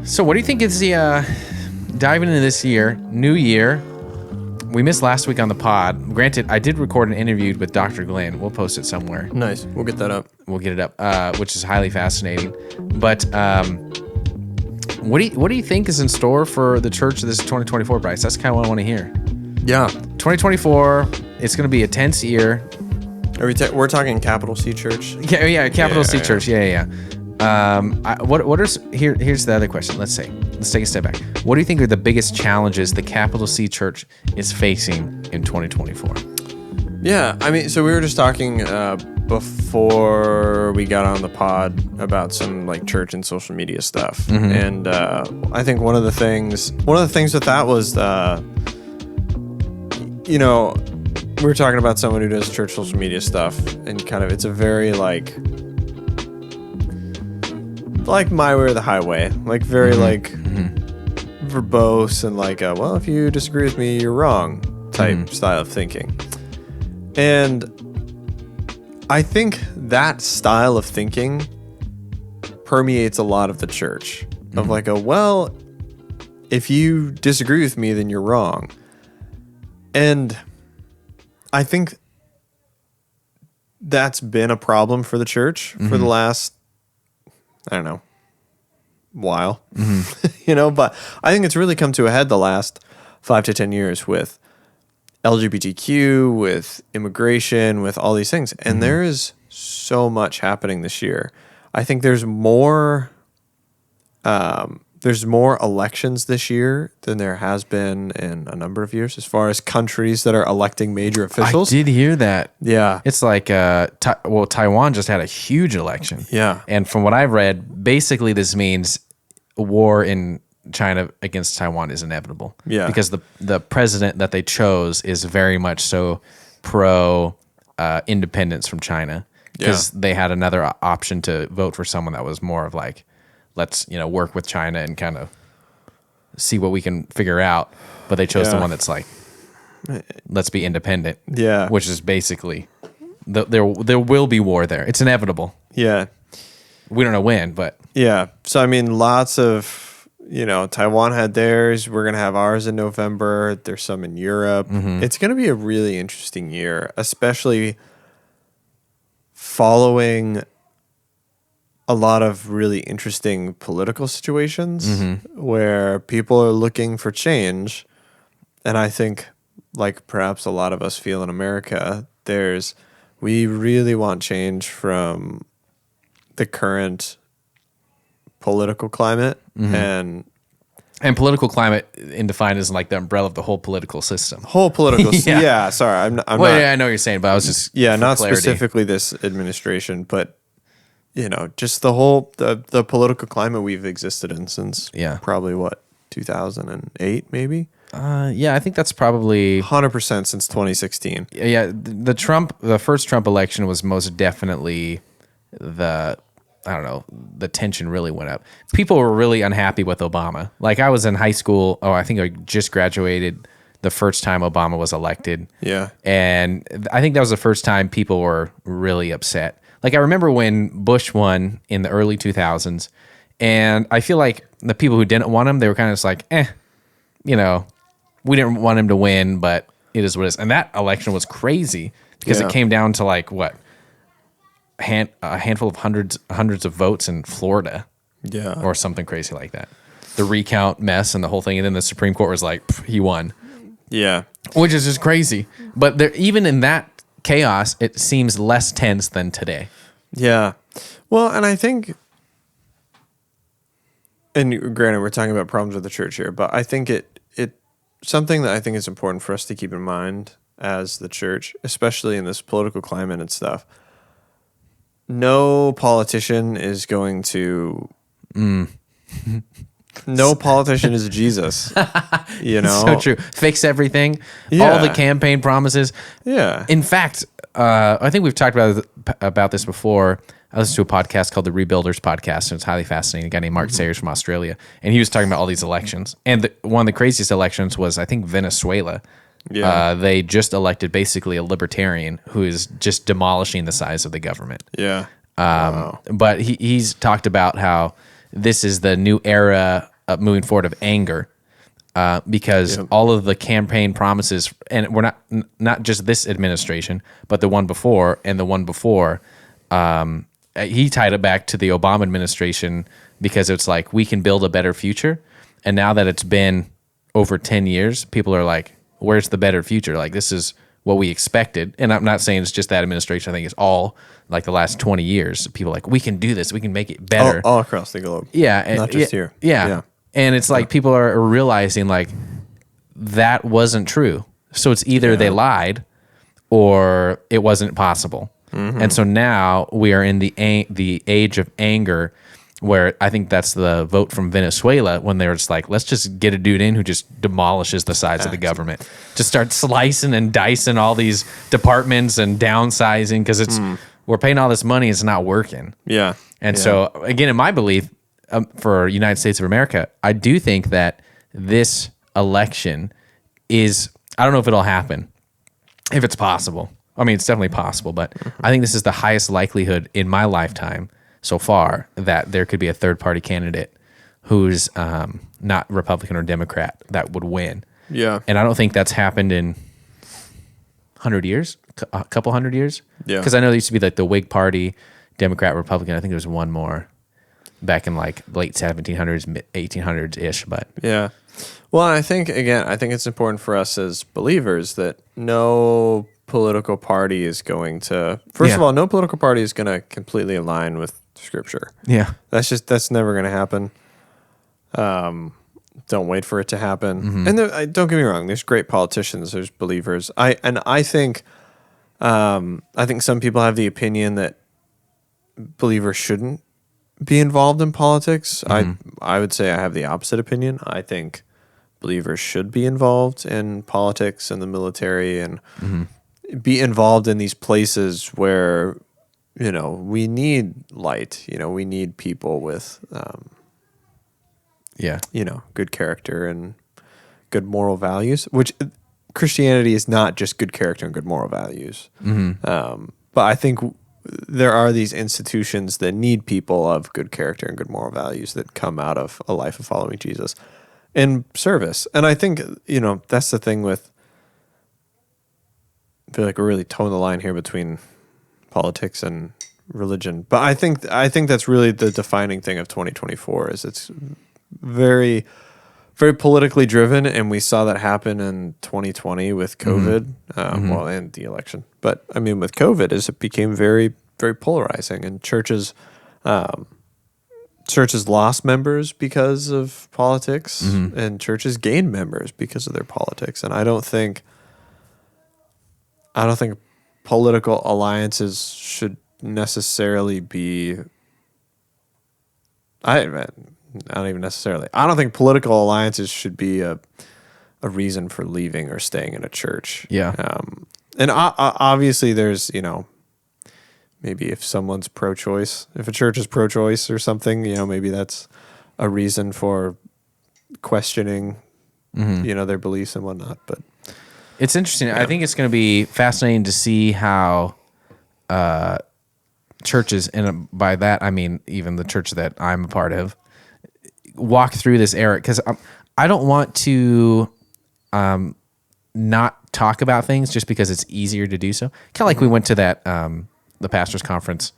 So what do you think is the diving into this year, new year? We missed last week on the pod. Granted, I did record an interview with Dr. Glenn. We'll post it somewhere. Nice. We'll get that up. We'll get it up, which is highly fascinating. But what do you think is in store for the church this 2024, Bryce? That's kind of what I want to hear. Yeah. 2024, it's going to be a tense year. We're talking Capital C Church. Yeah, Capital C Church. Yeah. Here's the other question. Let's take a step back. What do you think are the biggest challenges the Capital C Church is facing in 2024? Yeah, I mean, so we were just talking before we got on the pod about some like church and social media stuff, and I think one of the things with that was, we were talking about someone who does church social media stuff, and kind of it's a very like my way or the highway, like very verbose and like well, if you disagree with me, you're wrong type style of thinking. And I think that style of thinking permeates a lot of the church of like well, if you disagree with me, then you're wrong. And I think that's been a problem for the church for the last, I don't know, while, but I think it's really come to a head the last 5 to 10 years with LGBTQ, with immigration, with all these things. And there is so much happening this year. I think there's more elections this year than there has been in a number of years as far as countries that are electing major officials. I did hear that. Yeah. It's like, Taiwan just had a huge election. Yeah. And from what I've read, basically this means war in China against Taiwan is inevitable. Yeah. Because the president that they chose is very much so pro independence from China. Because they had another option to vote for someone that was more of like, let's work with China and kind of see what we can figure out. But they chose the one that's like, let's be independent. Yeah. Which is basically, there will be war there. It's inevitable. Yeah. We don't know when, but. Yeah. So, I mean, lots of, Taiwan had theirs. We're going to have ours in November. There's some in Europe. It's going to be a really interesting year, especially following a lot of really interesting political situations where people are looking for change. And I think, like perhaps a lot of us feel in America, we really want change from the current political climate. And political climate defined as like the umbrella of the whole political system. Yeah, sorry. I'm not. I know what you're saying, but I was just not clarity. Specifically this administration, but just the whole the political climate we've existed in since probably 2008 maybe. I think that's probably 100% since 2016. Yeah, the first Trump election was most definitely the tension really went up. People were really unhappy with Obama. Like I was in high school. I think I just graduated the first time Obama was elected. Yeah. And I think that was the first time people were really upset. Like I remember when Bush won in the early 2000s, and I feel like the people who didn't want him, they were kind of just like, we didn't want him to win, but it is what it is. And that election was crazy because it came down to like what? A handful of hundreds of votes in Florida. Yeah. Or something crazy like that. The recount mess and the whole thing. And then the Supreme Court was like, he won. Yeah. Which is just crazy. But even in that chaos, it seems less tense than today. Yeah. Well, and I think, and granted, we're talking about problems with the church here, but I think it something that I think is important for us to keep in mind as the church, especially in this political climate and stuff. No politician is going to. No politician is Jesus. So true. Fix everything. Yeah. All the campaign promises. Yeah. In fact, I think we've talked about this before. I listened to a podcast called the Rebuilders Podcast, and it's highly fascinating. A guy named Mark Sayers from Australia, and he was talking about all these elections. And one of the craziest elections was, I think, Venezuela. Yeah. They just elected basically a libertarian who is just demolishing the size of the government. Yeah. But he's talked about how this is the new era moving forward of anger. Because all of the campaign promises, and we're not just this administration, but the one before and the one before, he tied it back to the Obama administration because it's like, we can build a better future. And now that it's been over 10 years, people are like, where's the better future? Like, this is what we expected. And I'm not saying it's just that administration. I think it's all like the last 20 years. People are like, we can do this. We can make it better. All across the globe. Yeah. Not just here. Yeah. And it's like people are realizing like that wasn't true. So it's either they lied or it wasn't possible. And so now we are in the age of anger, where I think that's the vote from Venezuela, when they were just like, let's just get a dude in who just demolishes the size of the government. Just start slicing and dicing all these departments and downsizing because we're paying all this money, it's not working. Yeah. And so, again, in my belief, for United States of America, I do think that this election is, I don't know if it'll happen, if it's possible. I mean, it's definitely possible, but I think this is the highest likelihood in my lifetime so far that there could be a third-party candidate who's not Republican or Democrat that would win. Yeah. And I don't think that's happened in 100 years, a couple hundred years. Yeah. Because I know there used to be like the Whig Party, Democrat, Republican. I think there was one more back in like late 1700s, mid 1800s-ish, but yeah. Well, I think it's important for us as believers that no political party is going to, first of all, no political party is going to completely align with Scripture. Yeah. That's never going to happen. Don't wait for it to happen. And don't get me wrong, there's great politicians, there's believers. I think some people have the opinion that believers shouldn't be involved in politics. I would say I have the opposite opinion. I think believers should be involved in politics and the military and be involved in these places where, we need light. We need people with, good character and good moral values, which Christianity is not just good character and good moral values. But I think there are these institutions that need people of good character and good moral values that come out of a life of following Jesus and service. And I think, that's the thing with, I feel like we're really towing the line here between politics and religion. But I think that's really the defining thing of 2024 is it's very, very politically driven. And we saw that happen in 2020 with COVID, and the election. But I mean, with COVID, it became very, very polarizing, and churches lost members because of politics, and churches gained members because of their politics. And I don't think political alliances should necessarily be. I don't think political alliances should be a reason for leaving or staying in a church. Yeah. And obviously there's, maybe if someone's pro-choice, if a church is pro-choice or something, maybe that's a reason for questioning, their beliefs and whatnot. But it's interesting. I think it's going to be fascinating to see how churches, and by that I mean even the church that I'm a part of, walk through this era, because I don't want to not talk about things just because it's easier to do so. Kind of like we went to that the pastor's conference,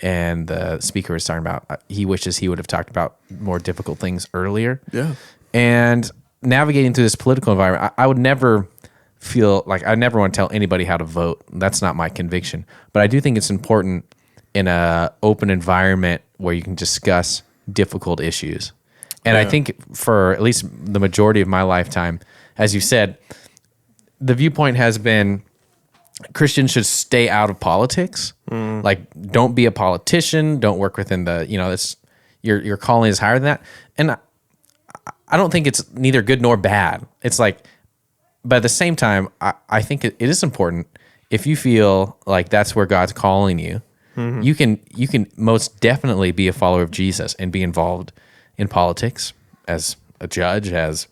and the speaker was talking about he wishes he would have talked about more difficult things earlier. Yeah. And navigating through this political environment, I would never feel like I never want to tell anybody how to vote. That's not my conviction. But I do think it's important in a open environment where you can discuss difficult issues. And I think for at least the majority of my lifetime, as you said, the viewpoint has been Christians should stay out of politics. Like, don't be a politician. Don't work within the, that's your calling is higher than that. And I don't think it's neither good nor bad. It's like, but at the same time, I think it is important if you feel like that's where God's calling you. You can most definitely be a follower of Jesus and be involved in politics as a judge, as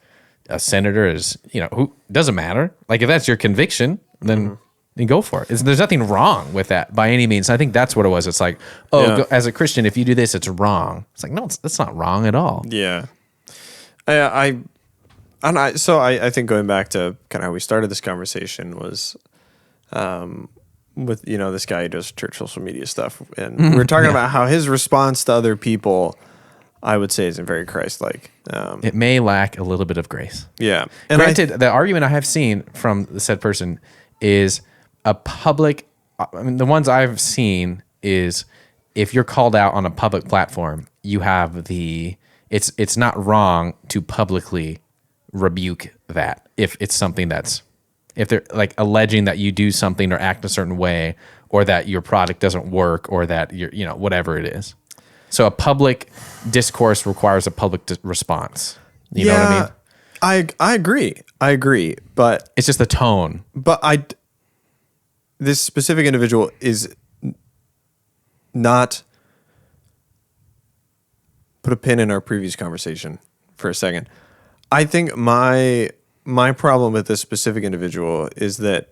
a senator, as who doesn't matter. Like, if that's your conviction, then go for it. There's nothing wrong with that by any means. I think that's what it was. It's like, as a Christian, if you do this, it's wrong. It's like, no, that's not wrong at all. Yeah. I I think going back to kind of how we started this conversation was with this guy who does church social media stuff, and we were talking about how his response to other people, I would say, isn't very Christ-like. It may lack a little bit of grace. Yeah, and granted, the argument I have seen from the said person is a public. I mean, the ones I've seen is if you're called out on a public platform, you have it's not wrong to publicly rebuke that if it's something if they're like alleging that you do something or act a certain way, or that your product doesn't work, or that you're whatever it is. So a public discourse requires a public response. You know what I mean? I agree, but it's just the tone. But this specific individual is not. Put a pin in our previous conversation for a second. I think my problem with this specific individual is that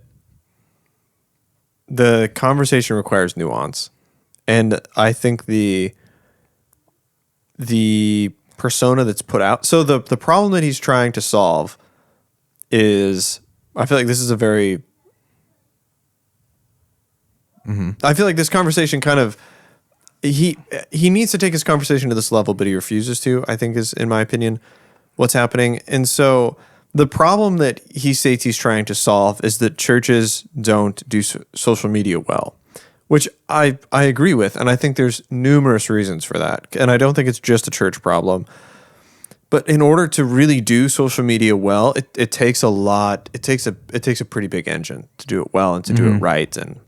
the conversation requires nuance, and I think the persona that's put out. So the problem that he's trying to solve is, I feel like this is a very. I feel like this conversation kind of. He needs to take his conversation to this level, but he refuses to, I think, is, in my opinion, what's happening. And so the problem that he states he's trying to solve is that churches don't do social media well, which I agree with. And I think there's numerous reasons for that. And I don't think it's just a church problem. But in order to really do social media well, it takes a lot. It takes a pretty big engine to do it well and to do it right and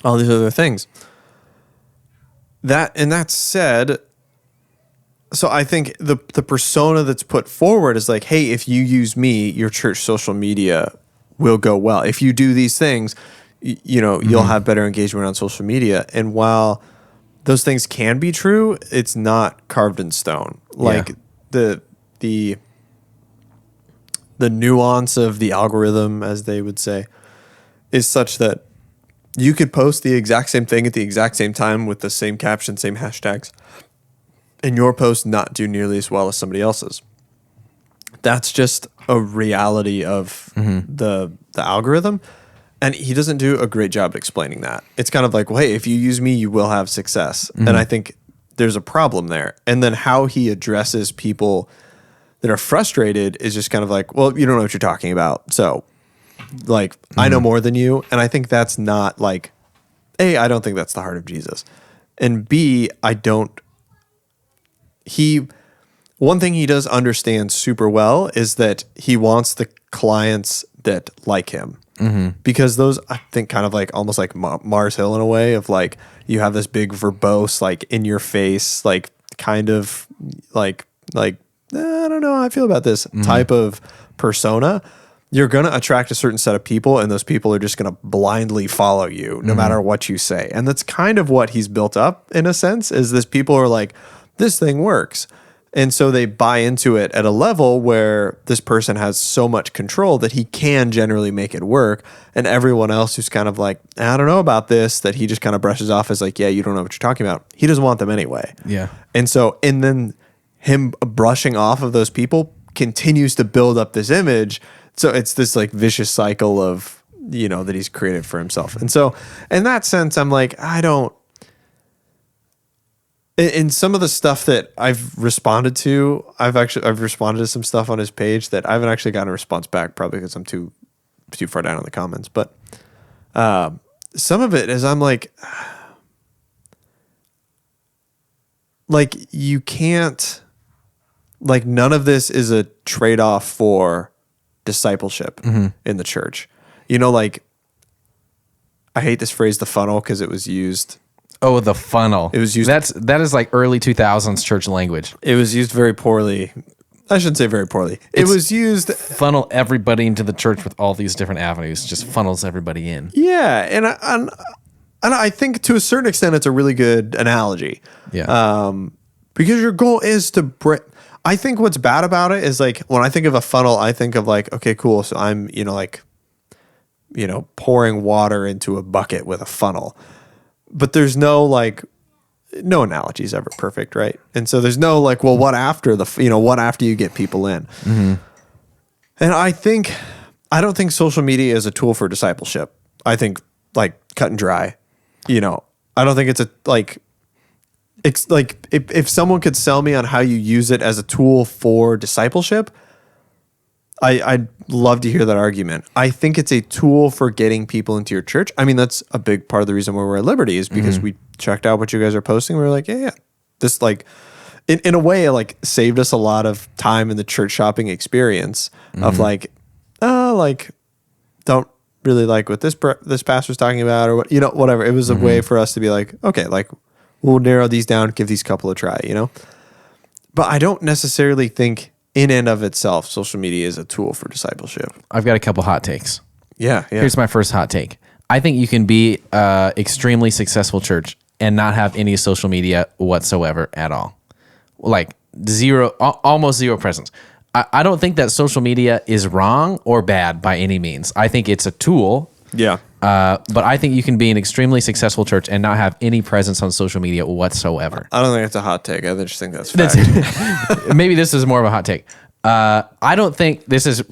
all these other things. That said, so I think the persona that's put forward is like, hey, if you use me, your church social media will go well. If you do these things, you'll have better engagement on social media. And while those things can be true, it's not carved in stone. Like the nuance of the algorithm, as they would say, is such that you could post the exact same thing at the exact same time with the same caption, same hashtags, and your post not do nearly as well as somebody else's. That's just a reality of the algorithm, and he doesn't do a great job explaining that. It's kind of like, well, hey, if you use me, you will have success. And I think there's a problem there. And then how he addresses people that are frustrated is just kind of like, well, you don't know what you're talking about, so... Like, I know more than you. And I think that's not like, A, I don't think that's the heart of Jesus. And B, one thing he does understand super well is that he wants the clients that like him. Because those, I think, kind of like almost like Mars Hill in a way of like, you have this big verbose, like in your face, like kind of like, I don't know how I feel about this type of persona. You're going to attract a certain set of people, and those people are just going to blindly follow you no matter what you say. And that's kind of what he's built up in a sense, is this people are like, this thing works. And so they buy into it at a level where this person has so much control that he can generally make it work. And everyone else who's kind of like, I don't know about this, that he just kind of brushes off as like, yeah, you don't know what you're talking about. He doesn't want them anyway. Yeah. And then him brushing off of those people continues to build up this image. So it's this like vicious cycle of, that he's created for himself. And so in that sense, I'm like, in some of the stuff that I've responded to, I've responded to some stuff on his page that I haven't actually gotten a response back, probably because I'm too far down in the comments. But some of it is I'm like you can't, like, none of this is a trade-off for discipleship in the church. Like, I hate this phrase, the funnel, because it was used. Oh, the funnel. It was used. That is like early 2000s church language. It was used very poorly. I shouldn't say very poorly. It was used. Funnel everybody into the church with all these different avenues. Just funnels everybody in. Yeah, and I think to a certain extent it's a really good analogy. Yeah. Because your goal is to break. I think what's bad about it is, like, when I think of a funnel, I think of like, okay, cool. So I'm, pouring water into a bucket with a funnel, but there's no like, no analogy is ever perfect, right? And so there's no like, well, what after what after you get people in? Mm-hmm. And I don't think social media is a tool for discipleship. I think like cut and dry, I don't think it's it's like if someone could sell me on how you use it as a tool for discipleship, I'd love to hear that argument. I think it's a tool for getting people into your church. I mean, that's a big part of the reason why we're at Liberty is because we checked out what you guys are posting. We were like, yeah. This like, in a way, like saved us a lot of time in the church shopping experience of like, don't really like what this pastor's talking about or what, whatever. It was a way for us to be like, okay, like we'll narrow these down, give these couple a try, But I don't necessarily think in and of itself, social media is a tool for discipleship. I've got a couple hot takes. Yeah. Here's my first hot take. I think you can be an extremely successful church and not have any social media whatsoever at all. Like almost zero presence. I don't think that social media is wrong or bad by any means. I think it's a tool. Yeah. But I think you can be an extremely successful church and not have any presence on social media whatsoever. I don't think it's a hot take. I just think that's fact. Maybe this is more of a hot take. I don't think this is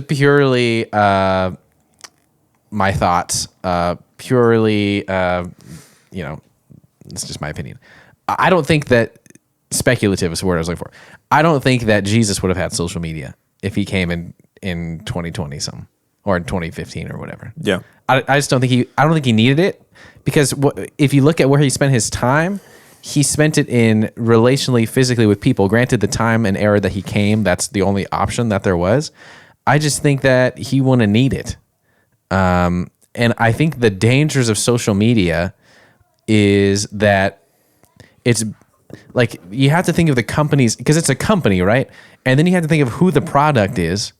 purely my thoughts. Purely, it's just my opinion. I don't think that speculative is the word I was looking for. I don't think that Jesus would have had social media if he came in 2020 something. Or in 2015 or whatever. Yeah. I just don't think he needed it because if you look at where he spent his time, he spent it in relationally, physically with people. Granted, the time and era that he came, that's the only option that there was. I just think that he wouldn't need it. And I think the dangers of social media is that it's like you have to think of the companies because it's a company, right? And then you have to think of who the product is.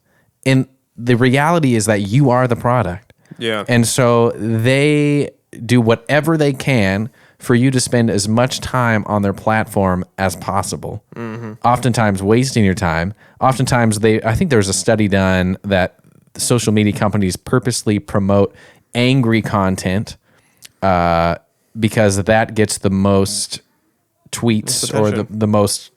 And the reality is that you are the product. Yeah. And so they do whatever they can for you to spend as much time on their platform as possible. Mm-hmm. Oftentimes wasting your time. Oftentimes I think there was a study done that social media companies purposely promote angry content because that gets the most tweets or the most,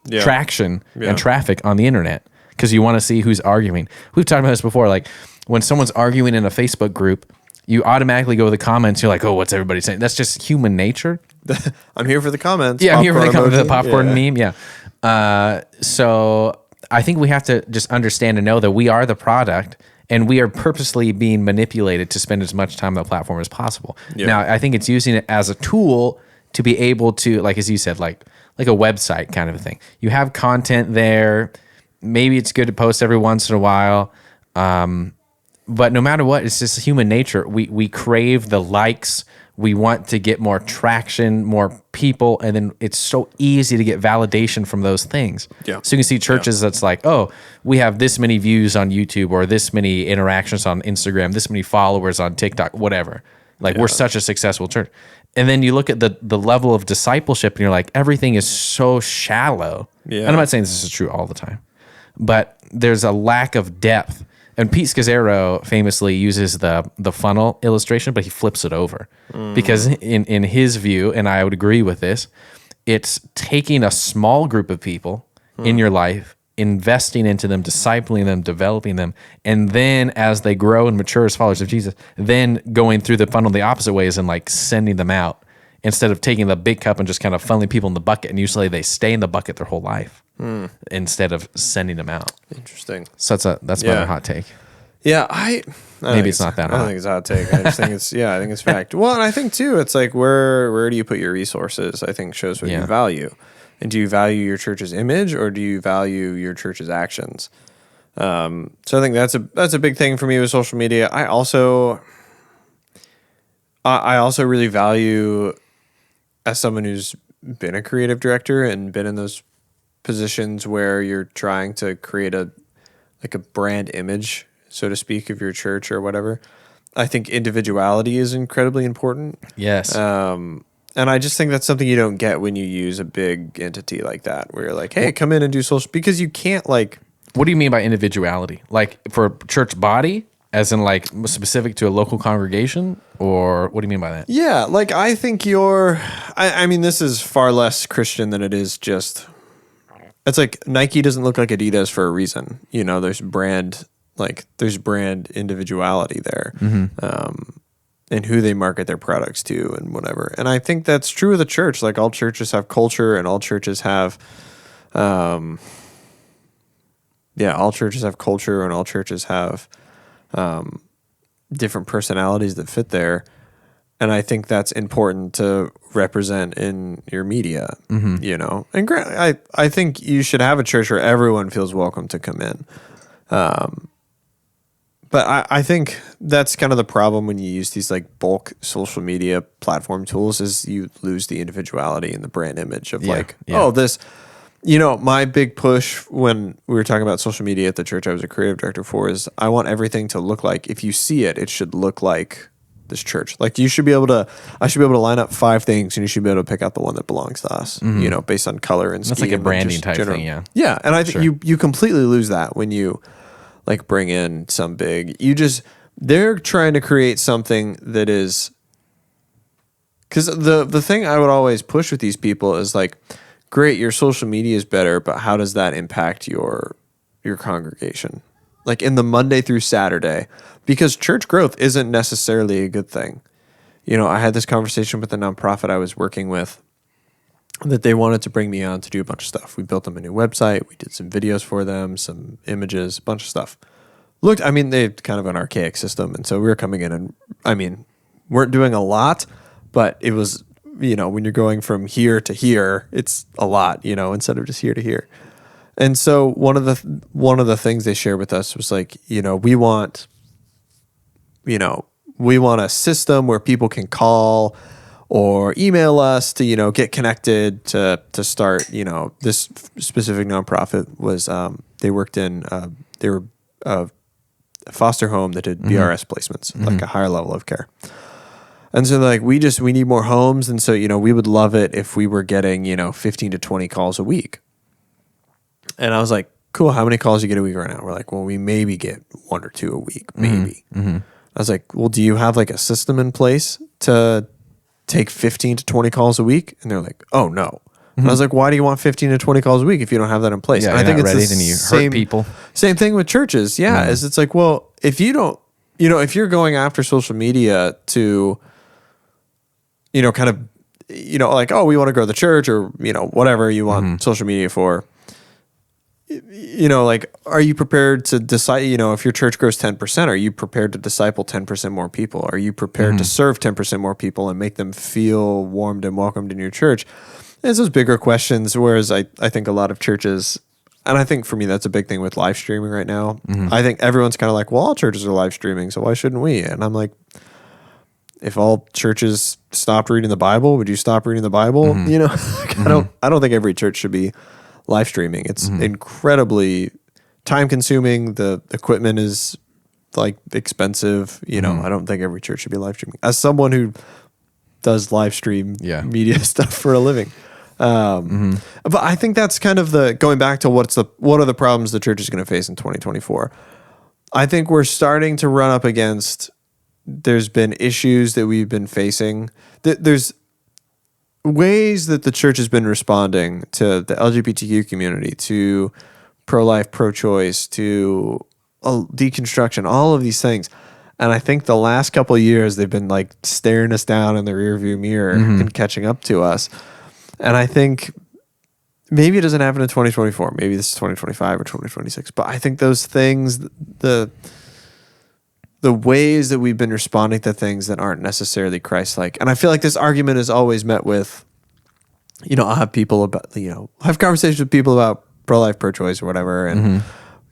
traction and traffic on the internet. Because you want to see who's arguing. We've talked about this before. Like when someone's arguing in a Facebook group, you automatically go to the comments. You're like, oh, what's everybody saying? That's just human nature. I'm here for the comments. Yeah, I'm here for the comments. The popcorn meme. Yeah. So I think we have to just understand and know that we are the product and we are purposely being manipulated to spend as much time on the platform as possible. Yeah. Now, I think it's using it as a tool to be able to, like as you said, like a website kind of a thing. You have content there. Maybe it's good to post every once in a while. But no matter what, it's just human nature. We crave the likes. We want to get more traction, more people. And then it's so easy to get validation from those things. Yeah. So you can see churches that's like, oh, we have this many views on YouTube or this many interactions on Instagram, this many followers on TikTok, whatever. Like we're such a successful church. And then you look at the level of discipleship and you're like, everything is so shallow. Yeah. And I'm not saying this is true all the time. But there's a lack of depth. And Pete Scazzero famously uses the funnel illustration, but he flips it over. Because in his view, and I would agree with this, it's taking a small group of people in your life, investing into them, discipling them, developing them, and then as they grow and mature as followers of Jesus, then going through the funnel the opposite ways and like sending them out instead of taking the big cup and just kind of funneling people in the bucket. And usually they stay in the bucket their whole life. Instead of sending them out. Interesting. So that's my hot take. Yeah, maybe it's not that hot. I don't think it's a hot take. I just think I think it's fact. Well, and I think too, it's like where do you put your resources? I think shows what you value. And do you value your church's image or do you value your church's actions? So I think that's a big thing for me with social media. I also really value as someone who's been a creative director and been in those positions where you're trying to create a brand image, so to speak, of your church or whatever. I think individuality is incredibly important. Yes. And I just think that's something you don't get when you use a big entity like that, where you're like, hey, come in and do social, because you can't like. What do you mean by individuality? Like for church body? As in, like, specific to a local congregation, or what do you mean by that? Yeah, like I think I mean, this is far less Christian than it is just. It's like Nike doesn't look like Adidas for a reason. You know, there's brand individuality there, and who they market their products to and whatever. And I think that's true of the church. Like all churches have culture, and all churches have, all churches have culture, and all churches have different personalities that fit there. And I think that's important to represent in your media, you know. And I think you should have a church where everyone feels welcome to come in. But I think that's kind of the problem when you use these like bulk social media platform tools is you lose the individuality and the brand image of this. You know, my big push when we were talking about social media at the church I was a creative director for is I want everything to look like, if you see it, it should look like this church. Like I should be able to line up 5 things and you should be able to pick out the one that belongs to us, you know, based on color and scheme. That's like a branding type thing, yeah. Yeah, and I think you completely lose that when you like bring in some big, they're trying to create something that is, because the thing I would always push with these people is like, great, your social media is better, but how does that impact your congregation? Like in the Monday through Saturday, because church growth isn't necessarily a good thing. You know, I had this conversation with a nonprofit I was working with that they wanted to bring me on to do a bunch of stuff. We built them a new website. We did some videos for them, some images, a bunch of stuff. They had kind of an archaic system. And so we were coming in and, weren't doing a lot, but it was, you know, when you're going from here to here, it's a lot, you know, instead of just here to here. And so one of the things they shared with us was like, you know, we want a system where people can call or email us to, you know, get connected to start, you know, this specific nonprofit was, they were a foster home that did BRS placements, like a higher level of care. And so like, we need more homes. And so, you know, we would love it if we were getting, you know, 15 to 20 calls a week. And I was like, cool, how many calls you get a week right now? We're like, well, we maybe get 1 or 2 a week, maybe. I was like, well, do you have like a system in place to take 15 to 20 calls a week? And they're like, oh no. And I was like, why do you want 15 to 20 calls a week if you don't have that in place? Yeah, and I think it's ready, the then you hurt people. Same thing with churches. Yeah. Is it's like, well, if you don't, you know, if you're going after social media to, you know, kind of, you know, like, oh, we want to grow the church or, you know, whatever you want social media for, you know, like, are you prepared to decide, you know, if your church grows 10%, are you prepared to disciple 10% more people? Are you prepared to serve 10% more people and make them feel warmed and welcomed in your church? And it's those bigger questions, whereas I think a lot of churches, and I think for me, that's a big thing with live streaming right now. I think everyone's kind of like, well, all churches are live streaming, so why shouldn't we? And I'm like, if all churches stopped reading the Bible, would you stop reading the Bible? You know, I don't think every church should be live streaming. It's incredibly time consuming. The equipment is like expensive. You know, I don't think every church should be live streaming. As someone who does live stream media stuff for a living. But I think that's kind of going back to what are the problems the church is going to face in 2024. I think we're starting to run up against, there's been issues that we've been facing. There's ways that the church has been responding to the LGBTQ community, to pro-life, pro-choice, to deconstruction, all of these things. And I think the last couple of years, they've been like staring us down in the rearview mirror and catching up to us. And I think maybe it doesn't happen in 2024. Maybe this is 2025 or 2026. But I think those things, the ways that we've been responding to things that aren't necessarily Christ-like. And I feel like this argument is always met with, you know, I'll have people about, you know, have conversations with people about pro-life, pro-choice or whatever. And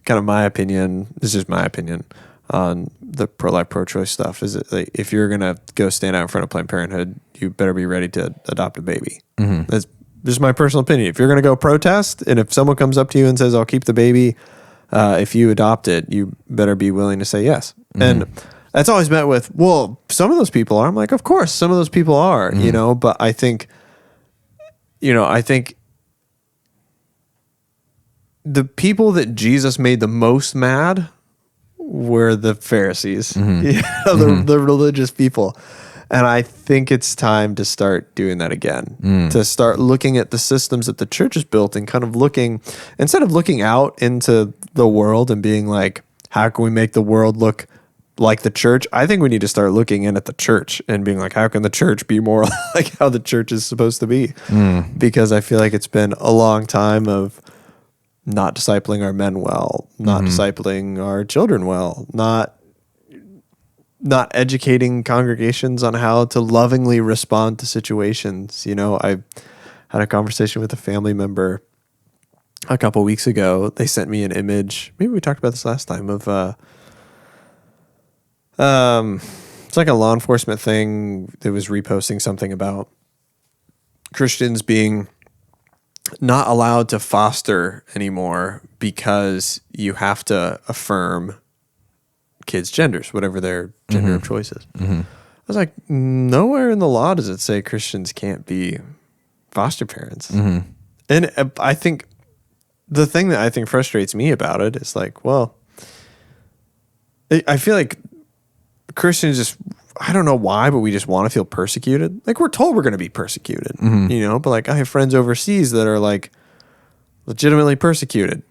kind of my opinion, this is my opinion on the pro-life, pro-choice stuff, is that, like, if you're going to go stand out in front of Planned Parenthood, you better be ready to adopt a baby. That's just my personal opinion. If you're going to go protest, and if someone comes up to you and says, I'll keep the baby, if you adopt it, you better be willing to say yes. And that's always met with, well, some of those people are. I'm like, of course, some of those people are, you know, but I think the people that Jesus made the most mad were the Pharisees, Mm-hmm. the religious people. And I think it's time to start doing that again, to start looking at the systems that the church has built and kind of looking, instead of looking out into the world and being like, how can we make the world look like the church? I think we need to start looking in at the church and being like, how can the church be more like how the church is supposed to be? Because I feel like it's been a long time of not discipling our men well, not discipling our children well, not educating congregations on how to lovingly respond to situations. You know, I had a conversation with a family member a couple weeks ago. They sent me an image. Maybe we talked about this last time of it's like a law enforcement thing that was reposting something about Christians being not allowed to foster anymore because you have to affirm kids' genders, whatever their gender of choice is. I was like, nowhere in the law does it say Christians can't be foster parents. And I think the thing that I think frustrates me about it is like, well, I feel like Christians just, I don't know why, but we just want to feel persecuted. Like, we're told we're going to be persecuted, you know, but like I have friends overseas that are like legitimately persecuted.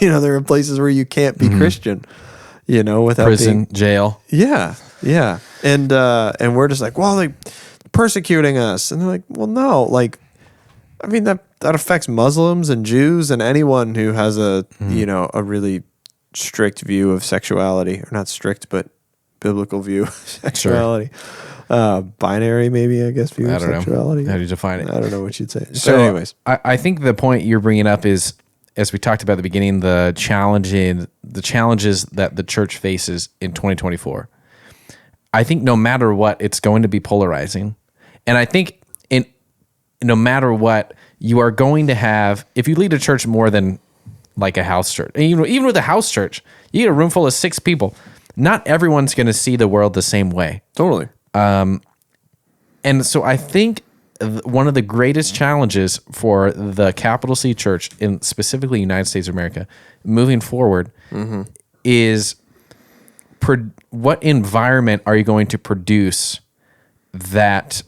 You know, there are places where you can't be Christian, you know, without Prison, jail. Yeah. And we're just like, well, like persecuting us. And they're like, well, no, like, I mean, that affects Muslims and Jews and anyone who has a, you know, a really strict view of sexuality, or not strict, but biblical view of sexuality. Binary, maybe, I guess, view of sexuality. How do you define it? I don't know what you'd say. So, But anyways. I think the point you're bringing up is, as we talked about at the beginning, the challenges that the church faces in 2024. I think no matter what, it's going to be polarizing. And I think no matter what, you are going to have, if you lead a church more than like a house church, and even with a house church, you get a room full of 6 people. Not everyone's going to see the world the same way. Totally. And so I think one of the greatest challenges for the capital C church, in specifically United States of America, moving forward, is what environment are you going to produce that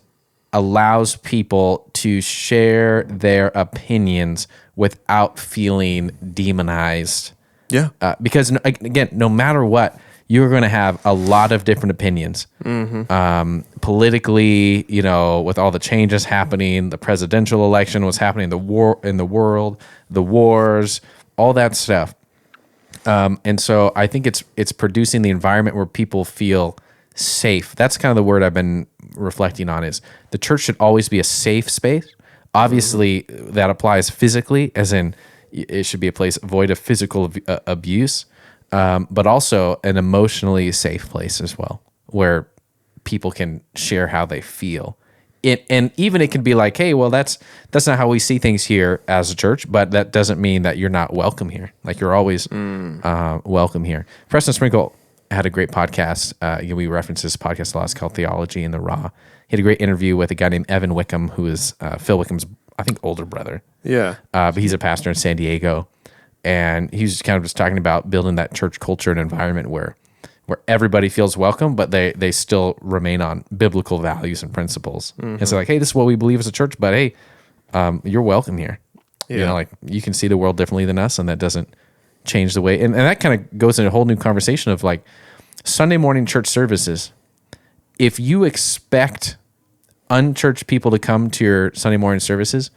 allows people to share their opinions without feeling demonized? Yeah. Because, again, no matter what, you're going to have a lot of different opinions. Politically, you know, with all the changes happening, the presidential election was happening, the war in the world, the wars, all that stuff. And so I think it's producing the environment where people feel safe. That's kind of the word I've been reflecting on, is the church should always be a safe space. Obviously, that applies physically, as in it should be a place void of physical abuse, but also an emotionally safe place as well, where people can share how they feel. And even it can be like, hey, well, that's not how we see things here as a church, but that doesn't mean that you're not welcome here. Like, you're always welcome here. Preston Sprinkle had a great podcast. We reference this podcast a lot. It's called Theology in the Raw. He had a great interview with a guy named Evan Wickham, who is Phil Wickham's, I think, older brother. Yeah. But he's a pastor in San Diego. And he's just kind of just talking about building that church culture and environment where everybody feels welcome, but they still remain on biblical values and principles. And so like, hey, this is what we believe as a church, but hey, you're welcome here. Yeah. You know, like, you can see the world differently than us, and that doesn't change the way. And that kind of goes into a whole new conversation of like Sunday morning church services. If you expect unchurched people to come to your Sunday morning services,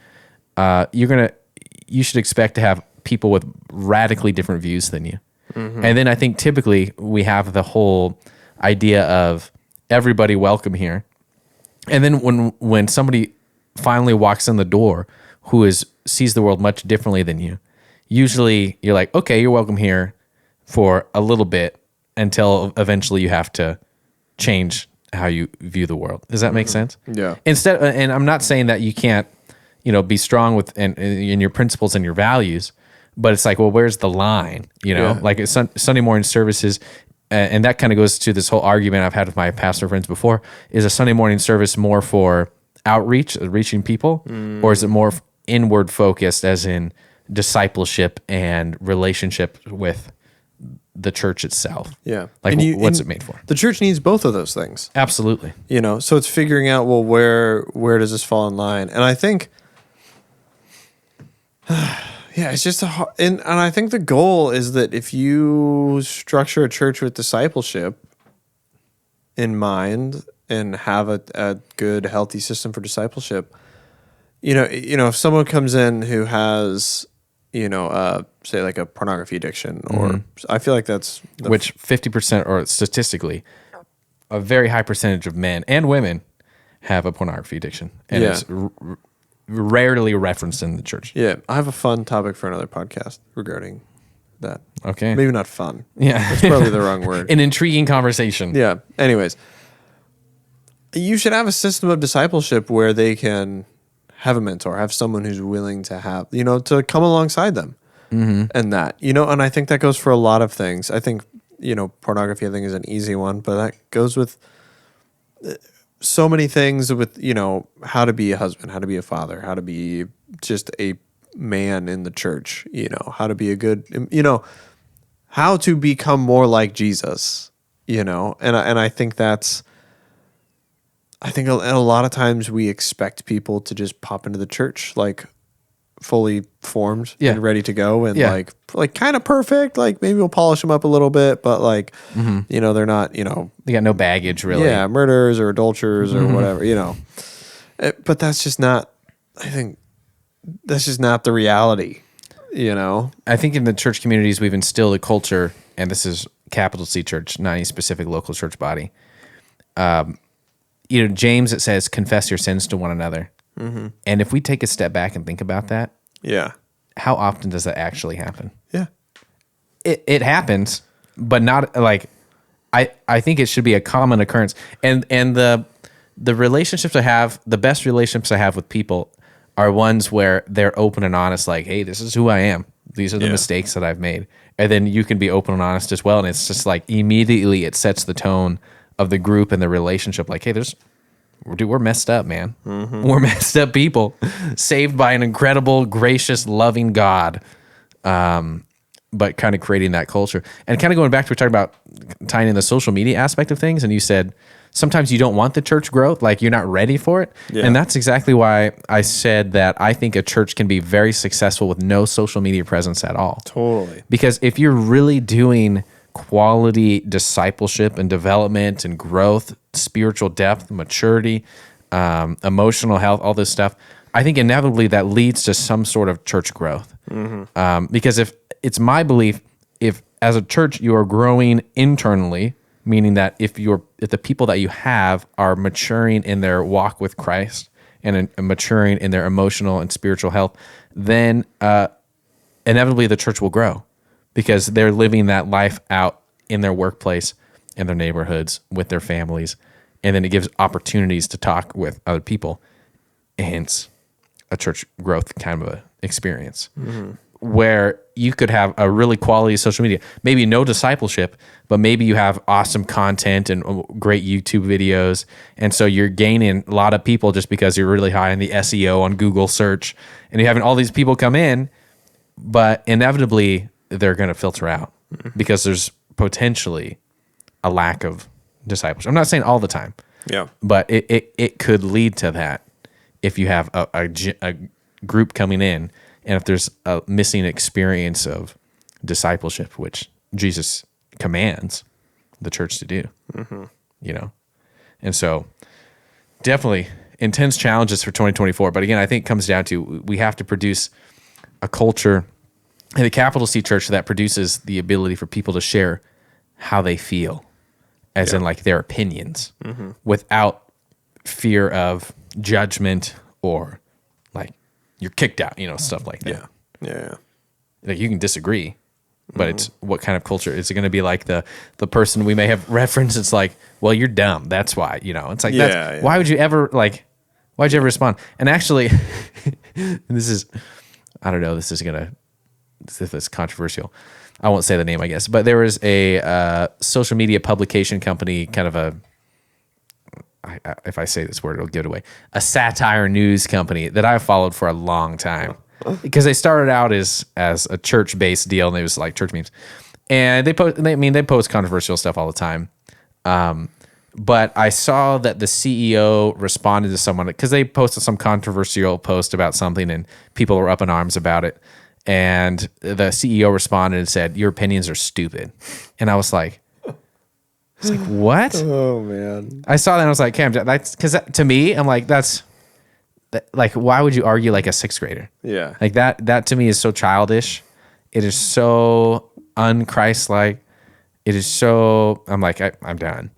you should expect to have people with radically different views than you. And then I think typically we have the whole idea of everybody welcome here. And then when somebody finally walks in the door who sees the world much differently than you, usually you're like, okay, you're welcome here for a little bit until eventually you have to change how you view the world. Does that make sense? Yeah. And I'm not saying that you can't, be strong with in your principles and your values, but it's like, well, where's the line? Like it's Sunday morning services, and that kind of goes to this whole argument I've had with my pastor friends before: is a Sunday morning service more for outreach, reaching people, or is it more inward focused, as in discipleship and relationship with the church itself. Yeah. Like, And what's it made for? The church needs both of those things. Absolutely. So it's figuring out, well, where does this fall in line? And I think, yeah, it's just and I think the goal is that if you structure a church with discipleship in mind and have a good, healthy system for discipleship, if someone comes in who has, say like a pornography addiction, or I feel like that's which 50%, or statistically, a very high percentage of men and women have a pornography addiction, and it's rarely referenced in the church. Yeah, I have a fun topic for another podcast regarding that. Okay, maybe not fun. Yeah, that's probably the wrong word. An intriguing conversation. Yeah. Anyways, you should have a system of discipleship where they can have a mentor, have someone who's willing to have, to come alongside them, and that, and I think that goes for a lot of things. I think, pornography, I think, is an easy one, but that goes with so many things with, how to be a husband, how to be a father, how to be just a man in the church, how to be a good, how to become more like Jesus, and I think that's, I think a lot of times we expect people to just pop into the church like fully formed and ready to go, and like kind of perfect. Like maybe we'll polish them up a little bit, but like they're not. They got no baggage really. Yeah, murderers or adulterers or whatever. But that's just not. I think that's just not the reality. I think in the church communities we've instilled a culture, and this is capital C church, not any specific local church body. James, it says, confess your sins to one another. And if we take a step back and think about that, how often does that actually happen? Yeah. It happens, but not like, I think it should be a common occurrence. And the relationships I have, the best relationships I have with people are ones where they're open and honest, like, hey, this is who I am. These are the mistakes that I've made. And then you can be open and honest as well. And it's just like immediately it sets the tone of the group and the relationship. Like, hey, we're messed up, man. We're messed up people, saved by an incredible, gracious, loving God. But kind of creating that culture. And kind of going back to, we're talking about tying in the social media aspect of things. And you said, sometimes you don't want the church growth, like you're not ready for it. Yeah. And that's exactly why I said that I think a church can be very successful with no social media presence at all. Totally. Because if you're really doing quality discipleship and development and growth, spiritual depth, maturity, emotional health, all this stuff, I think inevitably that leads to some sort of church growth. Because if it's my belief, if as a church you are growing internally, meaning that if the people that you have are maturing in their walk with Christ and maturing in their emotional and spiritual health, then inevitably the church will grow because they're living that life out in their workplace, in their neighborhoods, with their families, and then it gives opportunities to talk with other people, hence a church growth kind of a experience. Where you could have a really quality social media, maybe no discipleship, but maybe you have awesome content and great YouTube videos. And so you're gaining a lot of people just because you're really high in the SEO on Google search, and you're having all these people come in, but inevitably they're going to filter out because there's potentially a lack of discipleship. I'm not saying all the time, but it could lead to that if you have a group coming in. And if there's a missing experience of discipleship, which Jesus commands the church to do, and so definitely intense challenges for 2024. But again, I think it comes down to we have to produce a culture in the capital C church that produces the ability for people to share how they feel, as in like their opinions, without fear of judgment or like you're kicked out, stuff like that. Yeah. Like you can disagree, but it's what kind of culture? Is it going to be like the person we may have referenced? It's like, well, you're dumb. That's why, it's like, why would you ever why'd you ever respond? And actually, this is, I don't know, this is controversial. I won't say the name, I guess, but there was a social media publication company, kind of if I say this word, it'll give it away. A satire news company that I followed for a long time because they started out as a church-based deal, and it was like church memes. And they post controversial stuff all the time. But I saw that the CEO responded to someone because they posted some controversial post about something and people were up in arms about it. And the CEO responded and said, "Your opinions are stupid." And I was like, what? Oh man. I saw that and I was like, Cam, that's because to me, I'm like, like, why would you argue like a sixth grader? Yeah. Like that to me is so childish. It is so un-Christ-like. It is so, I'm like, I'm done.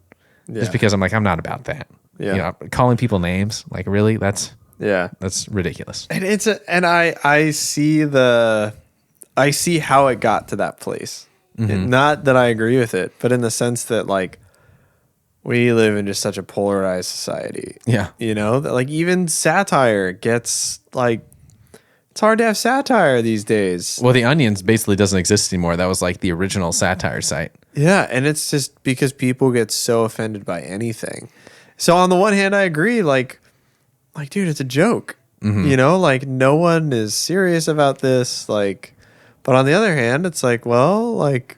Yeah. Just because I'm like, I'm not about that. Yeah. You know, calling people names, like really, that's ridiculous. And I see I see how it got to that place. Not that I agree with it, but in the sense that like we live in just such a polarized society. Yeah. You know, that like even satire gets like, it's hard to have satire these days. Well, The Onion's basically doesn't exist anymore. That was like the original satire site. Yeah, and it's just because people get so offended by anything. So on the one hand, I agree. Like, dude, it's a joke. You know, like no one is serious about this. Like, but on the other hand, it's like, well, like,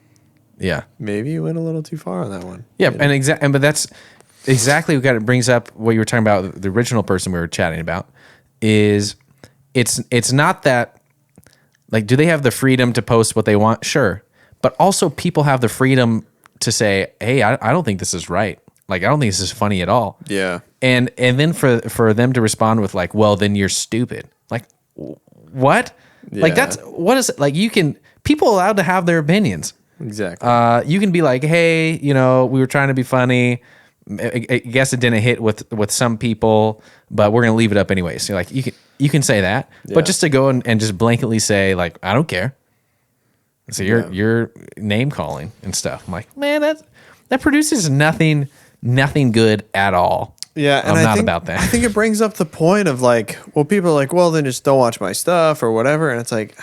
Yeah. maybe you went a little too far on that one. Yeah, you know? but that's exactly what it brings up. What you were talking about, the original person we were chatting about, is it's not that like, do they have the freedom to post what they want? Sure, but also people have the freedom to say, hey, I don't think this is right. Like, I don't think this is funny at all. Yeah. And then for them to respond with like, well, then you're stupid. Like, what? Like Yeah. what is it? Like, people are allowed to have their opinions. Exactly. You can be like, hey, you know, we were trying to be funny. I guess it didn't hit with some people, but we're gonna leave it up anyway. So like, you can say that, Yeah. but just to go and just blanketly say like, I don't care. So you're name calling and stuff. I'm like, man, that produces nothing good at all. Yeah, and I'm not think, about that. I think it brings up the point of like, well, people are like, well, then just don't watch my stuff or whatever, and it's like,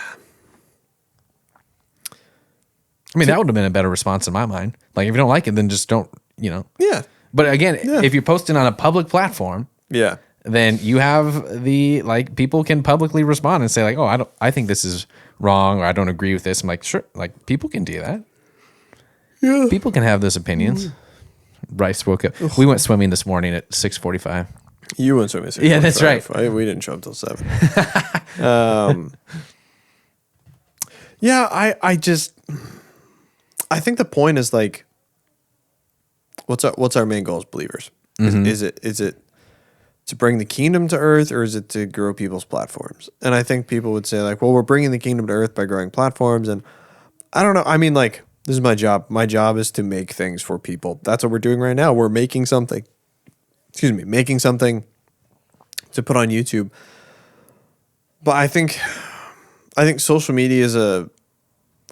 I mean, that would have been a better response in my mind. Like, if you don't like it, then just don't, you know. yeah, But again, if you're posting on a public platform, yeah, then you have like people can publicly respond and say like, oh, I think this is wrong, or I don't agree with this. I'm like, sure, like people can do that. yeah. People can have those opinions. Bryce woke up. We went swimming this morning at 6:45. You went swimming. Yeah, that's right. We didn't show up till 7. Yeah, I think the point is like, what's our main goal as believers? Is it to bring the kingdom to earth, or is it to grow people's platforms? And I think people would say like, well, we're bringing the kingdom to earth by growing platforms, and I don't know. I mean, like, this is my job. My job is to make things for people. That's what we're doing right now. We're making something. Making something to put on YouTube. But I think social media is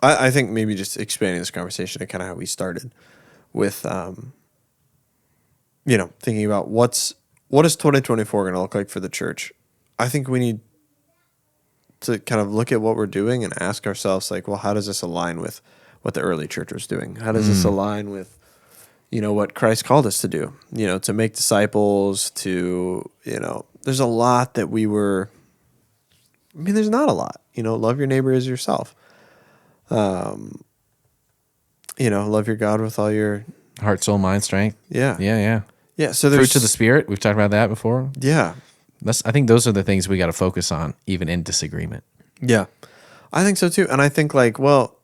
I think maybe just expanding this conversation to kind of how we started with, thinking about what is 2024 going to look like for the church. I think we need to kind of look at what we're doing and ask ourselves like, well, how does this align with what the early church was doing? How does this align with, what Christ called us to do? To make disciples, there's a lot that there's not a lot. Love your neighbor as yourself. Love your God with all your Heart, soul, mind, strength. Yeah. Yeah. So there's fruits of the spirit. We've talked about that before. Yeah. I think those are the things we got to focus on, even in disagreement. Yeah. I think so too. And I think like, well,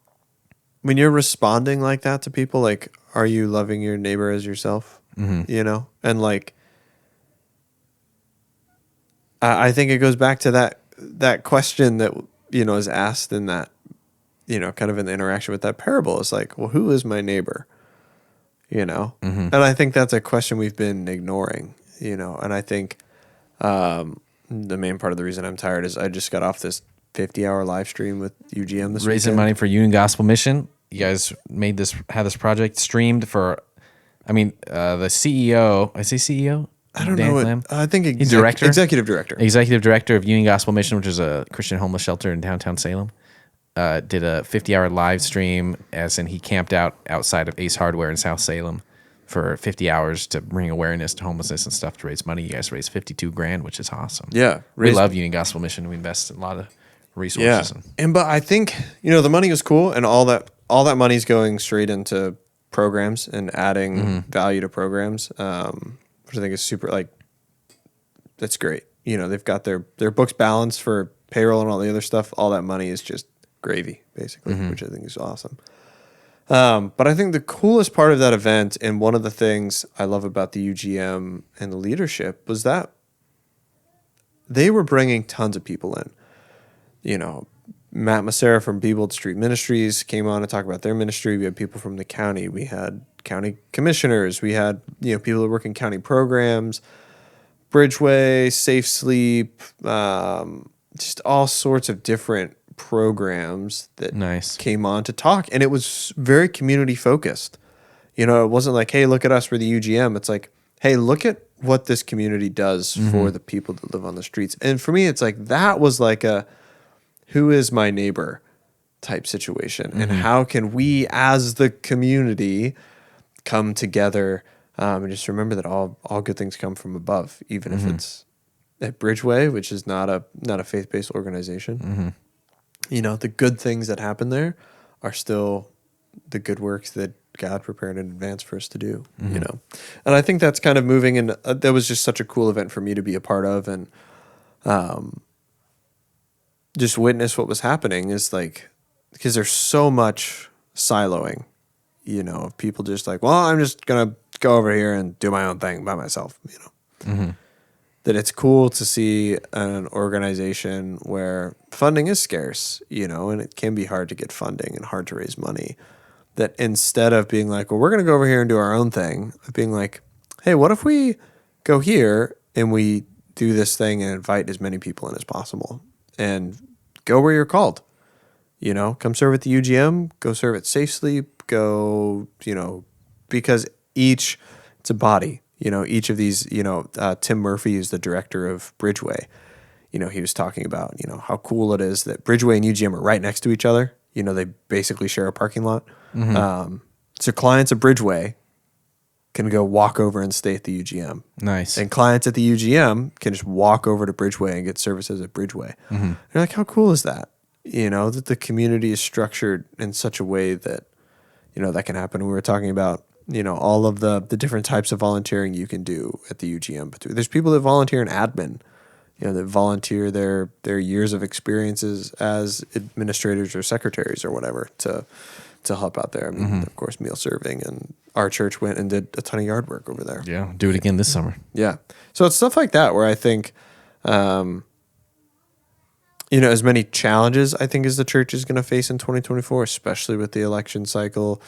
when you're responding like that to people, like, are you loving your neighbor as yourself? Mm-hmm. And like, I think it goes back to that question that, is asked in that, kind of in the interaction with that parable. It's like, well, who is my neighbor? And I think that's a question we've been ignoring, and I think the main part of the reason I'm tired is I just got off this 50-hour live stream with UGM this Raising weekend. money for Union Gospel Mission. You guys had this project streamed for, the CEO, I say CEO? I don't Dan know. Clam? I think He's director? Executive director. Executive director of Union Gospel Mission, which is a Christian homeless shelter in downtown Salem. Did a 50-hour live stream, as in he camped outside of Ace Hardware in South Salem for 50 hours to bring awareness to homelessness and stuff, to raise money. You guys raised $52,000, which is awesome. Yeah. We love Union Gospel Mission. We invest in a lot of resources. Yeah. But I think, the money was cool and all that all that money's going straight into programs and adding value to programs, which I think is super, like, that's great. You know, they've got their books balanced for payroll and all the other stuff. All that money is just gravy, basically, which I think is awesome. But I think the coolest part of that event, and one of the things I love about the UGM and the leadership, was that they were bringing tons of people in. You know, Matt Massera from Beebold Street Ministries came on to talk about their ministry. We had people from the county. We had county commissioners. We had, you know, people that work in county programs, Bridgeway, Safe Sleep, just all sorts of different programs that came on to talk. And it was very community focused. You know, it wasn't like, hey, look at us, we're the UGM. It's like, hey, look at what this community does for the people that live on the streets. And for me, it's like, that was like a who is my neighbor type situation. And how can we as the community come together and just remember that all good things come from above, even if it's at Bridgeway, which is not a faith-based organization. You know, the good things that happen there are still the good works that God prepared in advance for us to do, you know? And I think that's kind of moving, and that was just such a cool event for me to be a part of, and just witness what was happening is like, because there's so much siloing, you know, of people just like, well, I'm just going to go over here and do my own thing by myself, you know? That it's cool to see an organization where funding is scarce, you know, and it can be hard to get funding and hard to raise money. That instead of being like, well, we're going to go over here and do our own thing, being like, hey, what if we go here and we do this thing and invite as many people in as possible and go where you're called, you know, come serve at the UGM, go serve at Safe Sleep, go, you know, because it's a body. You know, each of these, you know, Tim Murphy is the director of Bridgeway. You know, he was talking about, you know, how cool it is that Bridgeway and UGM are right next to each other. You know, they basically share a parking lot. So clients of Bridgeway can go walk over and stay at the UGM. Nice. And clients at the UGM can just walk over to Bridgeway and get services at Bridgeway. You're like, how cool is that? You know, that the community is structured in such a way that, you know, that can happen. We were talking about, you know, all of the different types of volunteering you can do at the UGM. But there's people that volunteer in admin, you know, that volunteer their years of experiences as administrators or secretaries or whatever to help out there. I mean, of course, meal serving, and our church went and did a ton of yard work over there. Yeah, do it again this summer. Yeah. So it's stuff like that where I think, you know, as many challenges I think as the church is going to face in 2024, especially with the election cycle,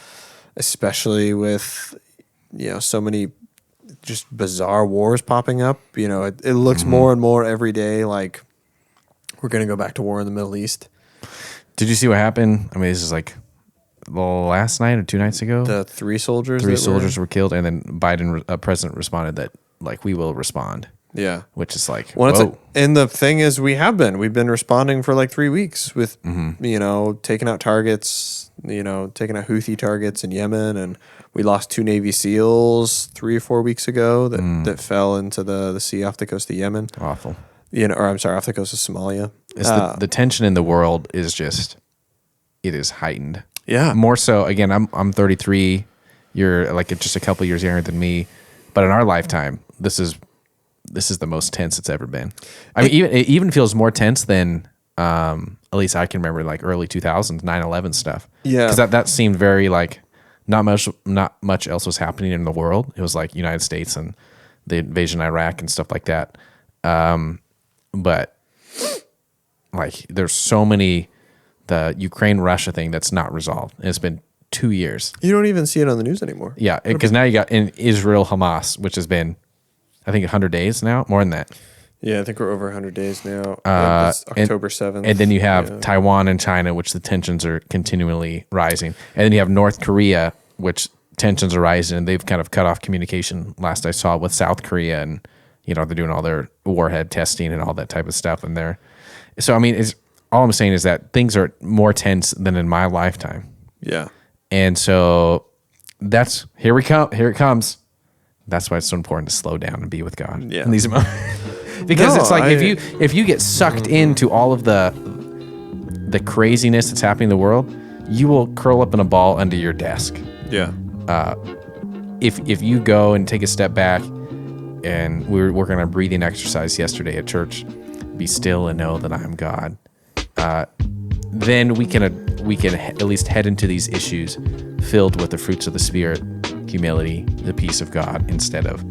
especially with, you know, so many just bizarre wars popping up. You know, it looks more and more every day like we're going to go back to war in the Middle East. Did you see what happened? I mean, this is like last night or 2 nights ago. The three soldiers were killed, and then Biden, president, responded that, like, we will respond. Yeah. Which is like, well, and the thing is, we've been responding for like 3 weeks with, you know, taking out targets, you know, taking out Houthi targets in Yemen. And we lost 2 Navy SEALs 3 or 4 weeks ago that fell into the sea off the coast of Yemen. Awful. You know, or I'm sorry, off the coast of Somalia. It's the tension in the world is just, it is heightened. Yeah. More so, again, I'm 33. You're like just a couple years younger than me. But in our lifetime, this is the most tense it's ever been. I mean, it even feels more tense than, at least I can remember, like early 2000s, 9/11 stuff. Yeah. Because that seemed very like, not much else was happening in the world. It was like United States and the invasion of Iraq and stuff like that. But like, there's so many, the Ukraine-Russia thing that's not resolved. And it's been 2 years. You don't even see it on the news anymore. Yeah, because now you got in Israel-Hamas, which has been, I think, 100 days now, more than that. Yeah, I think we're over 100 days now. It's October 7th. And then you have Taiwan and China, which the tensions are continually rising. And then you have North Korea, which tensions are rising, and they've kind of cut off communication, last I saw, with South Korea. And, you know, they're doing all their warhead testing and all that type of stuff in there. So, I mean, all I'm saying is that things are more tense than in my lifetime. Yeah. And so here it comes. That's why it's so important to slow down and be with God in these moments. Because it's like, if you get sucked into all of the craziness that's happening in the world, you will curl up in a ball under your desk. Yeah. If you go and take a step back, and we were working on a breathing exercise yesterday at church, be still and know that I am God. Then we can at least head into these issues filled with the fruits of the Spirit, humility, the peace of God, instead of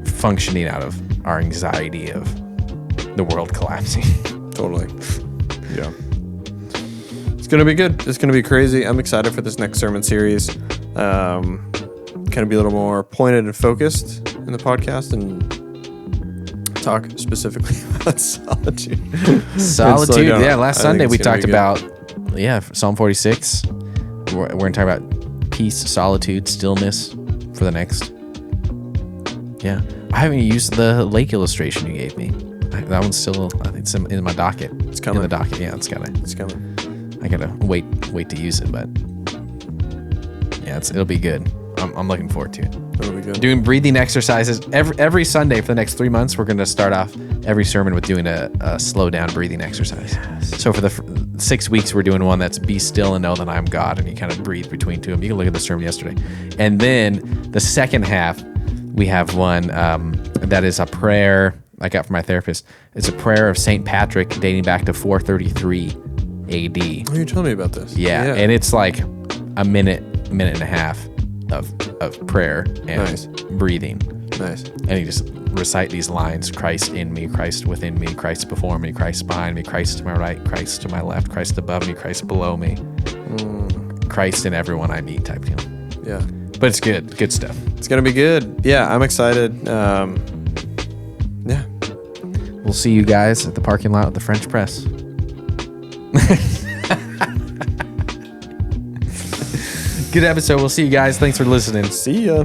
functioning out of our anxiety of the world collapsing. Totally. Yeah. It's going to be good. It's going to be crazy. I'm excited for this next sermon series. Kind of be a little more pointed and focused in the podcast and talk specifically about solitude. Solitude. Yeah. Last Sunday we talked about, Psalm 46. We're going to talk about peace, solitude, stillness for the next. Yeah. I haven't used the lake illustration you gave me. That one's still, I think it's in my docket. It's coming. In the docket. Yeah, it's coming. I gotta wait to use it, but yeah, it'll be good. I'm looking forward to it. It'll be good. Doing breathing exercises every Sunday for the next 3 months. We're going to start off every sermon with doing a slow down breathing exercise. Yes. So for the 6 weeks, we're doing one that's be still and know that I am God, and you kind of breathe between two of them. You can look at the sermon yesterday, and then the second half we have one that is a prayer I got from my therapist. It's a prayer of St. Patrick dating back to 433 A.D. Oh, you told me about this. Yeah, and it's like a minute and a half of prayer and breathing. Nice. And you just recite these lines: Christ in me, Christ within me, Christ before me, Christ behind me, Christ to my right, Christ to my left, Christ above me, Christ below me, Christ in everyone I meet type deal. Yeah. But it's good stuff. It's going to be good. Yeah, I'm excited. Yeah. We'll see you guys at the parking lot of the French Press. Good episode. We'll see you guys. Thanks for listening. See ya.